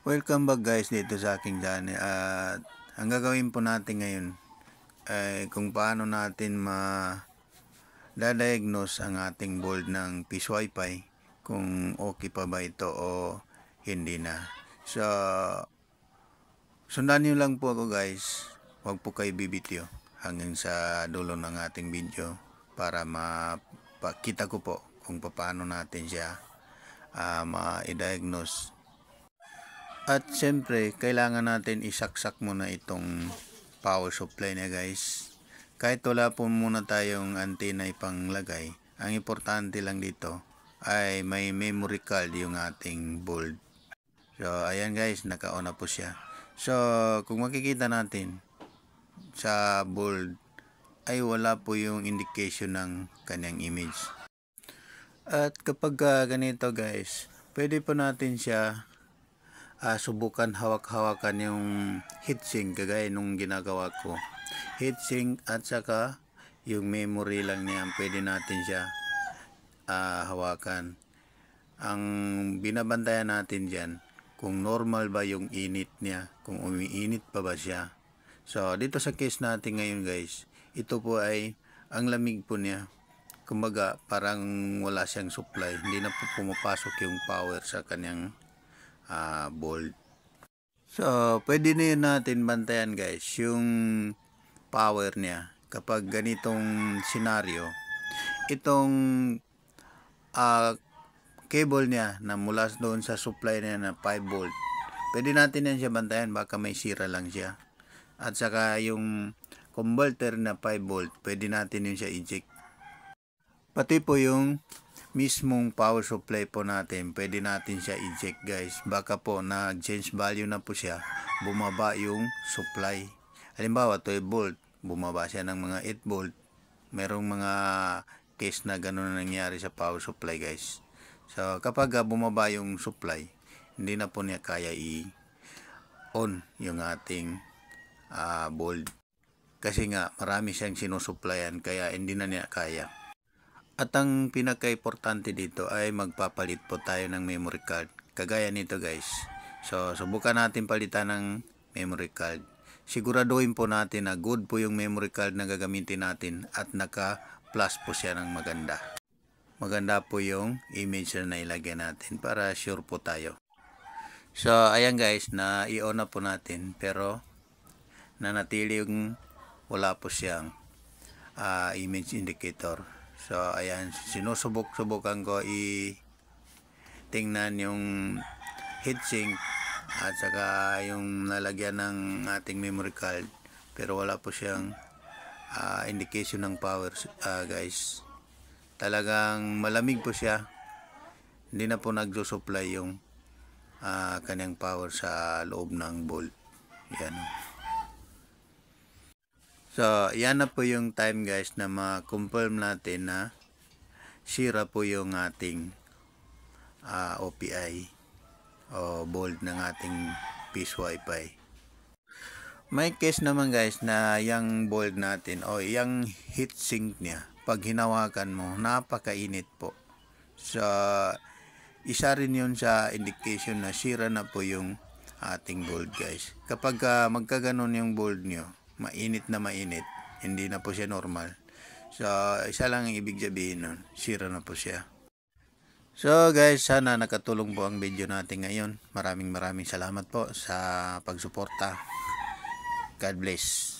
Welcome back guys dito sa aking channel at ang gagawin po natin ngayon ay kung paano natin ma-diagnose ang ating board ng Peace Wi-Fi kung okay pa ba ito o hindi na. So, sundan nyo lang po ako guys, huwag po kayo bibityo hanggang sa dulo ng ating video para mapakita ko po kung paano natin siya ma-diagnose. At siyempre, kailangan natin isaksak muna itong power supply na guys. Kahit wala po muna tayong antena ipanglagay, ang importante lang dito ay may memory card yung ating board. So, ayan guys, naka-on na po siya. So, kung makikita natin sa board, ay wala po yung indication ng kanyang image. At kapag ganito guys, pwede po natin siya subukan hawak-hawakan yung heatsink kagaya nung ginagawa ko. Heatsink at saka yung memory lang niya, pwede natin siya hawakan. Ang binabantayan natin dyan, kung normal ba yung init niya, kung umiinit pa ba siya. So, dito sa case natin ngayon guys, ito po ay ang lamig po niya. Kumbaga, parang wala siyang supply. Hindi na po pumapasok yung power sa kanyang board. So, pwede na yun natin bantayan guys, yung power niya. Kapag ganitong senaryo, itong cable niya na mula doon sa supply niya na 5 volt, pwede natin yan siya bantayan, baka may sira lang siya. At saka yung converter na 5 volt, pwede natin yun siya i-check. Pati po yung mismong power supply po natin, pwede natin siya i-check guys. Baka po nag-change value na po siya, bumaba yung supply. Halimbawa 12 volt, bumaba siya ng mga 8 volt. Merong mga case na gano'n na nangyari sa power supply guys. So kapag bumaba yung supply, hindi na po niya kaya i-on yung ating board. Kasi nga marami siyang sinusupplyan kaya hindi na niya kaya. At ang pinaka-importante dito ay magpapalit po tayo ng memory card. Kagaya nito guys. So, subukan natin palitan ng memory card. Siguraduhin po natin na good po yung memory card na gagamitin natin at naka-plus po siya ng maganda. Maganda po yung image na nailagay natin para sure po tayo. So, ayan guys, na i-on na po natin pero nanatili yung wala po siyang image indicator. So, ayan, sinusubok-subukan ko tingnan yung heatsink at saka yung nalagyan ng ating memory card. Pero wala po siyang indication ng power guys. Talagang malamig po siya. Hindi na po nagsusupply yung kanyang power sa loob ng board. Yan. So, yan na po yung time guys na ma-confirm natin na sira po yung ating OPI o board ng ating Peace Wi-Fi. May case naman guys na yung board natin o yung heatsink niya, pag hinawakan mo, napakainit po. So, isa rin yun sa indication na sira na po yung ating board guys. Kapag magkaganon yung board nyo, mainit na mainit, hindi na po siya normal. So, isa lang ang ibig sabihin nun, sira na po siya. So guys, sana nakatulong po ang video natin ngayon. Maraming salamat po sa pagsuporta. God bless.